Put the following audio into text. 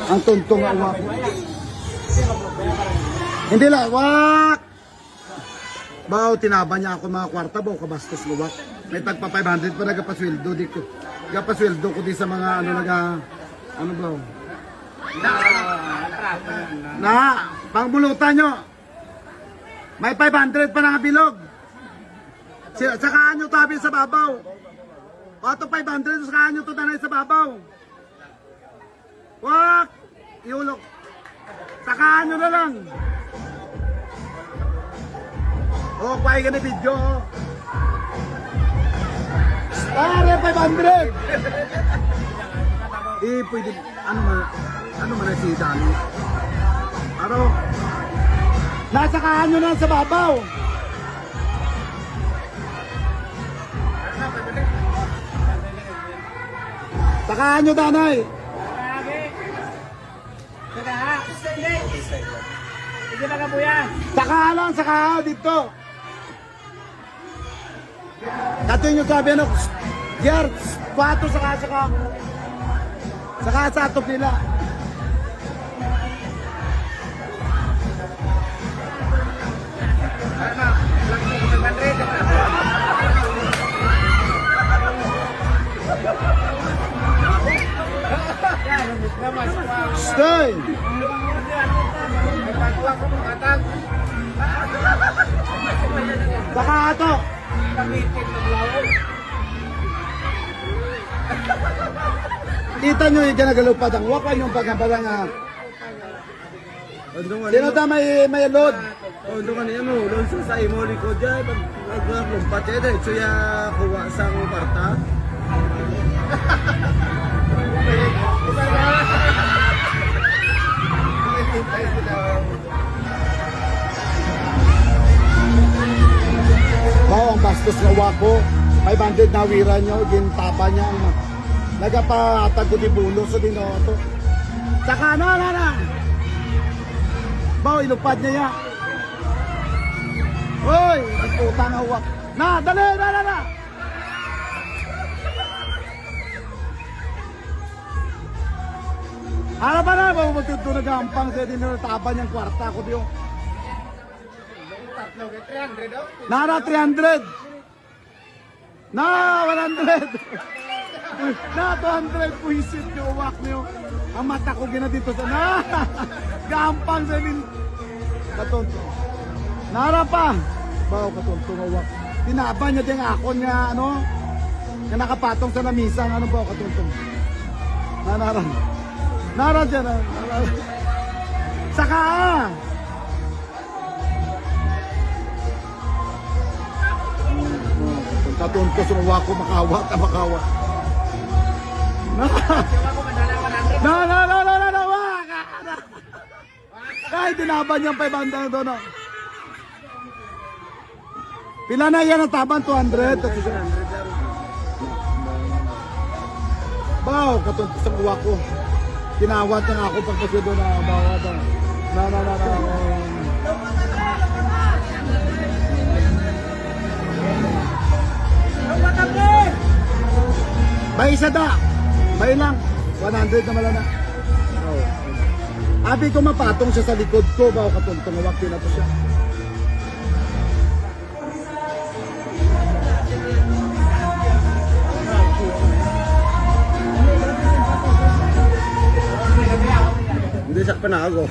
Ang tuntong nga uwak. Hindi lang, wak! Bao, tinaba niya ako mga kwarta, bao, kabastos luwak. May tagpa 500 pa nagapasweldo dito. Nagapasweldo ko di sa mga ano ano bao. Na, pangbulutan nyo. May 500 pa na bilog. Sakaan nyo tabi sa babaw. O ito 500, sakaan nyo ito tanay sa babaw. Wak! Iulok. Sakaan nyo na lang. O, kuhay ka na video. Pare, 500! Pwede, ano man si Dani? Aro? Nasakaan nyo na sa babaw. Sakaan nyo, Danay. Saka lang, saka dito. Kato yung sabi ano, Gers, pato saka sa atop nila. Stay! Saka ato! Kita nyo yung ganagalupad ang wakan yung pagkabalang sino ta may load? Doon kan yan doon sa imo likod dyan pag-lumpat yan so ya kuha sa kwarta. Bao ang bastos nga wako 500 na wira nyo gintapa niya nagapatag ko di bulo so dinoto saka na bao ilupad niya ya oy utang awak na dali na hala ba na bao magtuto nagampang sa din na taban yung kwarta ko diyo Nara 300 na 100 na 200 puisit yung uwak niyo ang mata ko gina dito sa na gampang sa din katonto nara pa bao katonto ng uwak tinaban niya din ako nga ano nga nakapatong sa lamisang ano bao katonto nara dyan saka katunto sumuwa ko makawa. Na. Kahit tinaban niyang 500 doon. Pila na yan ang taban? 200? Bao, katunto sumuwa ko. Tinawat niya ako pagkasya doon na bawat. Na. Bay isa da. Bay lang. 100 na malana. Oh. Abi ko mapatong siya sa likod ko. Bao katuntong wakti na to siya. Hindi sakpan na ako.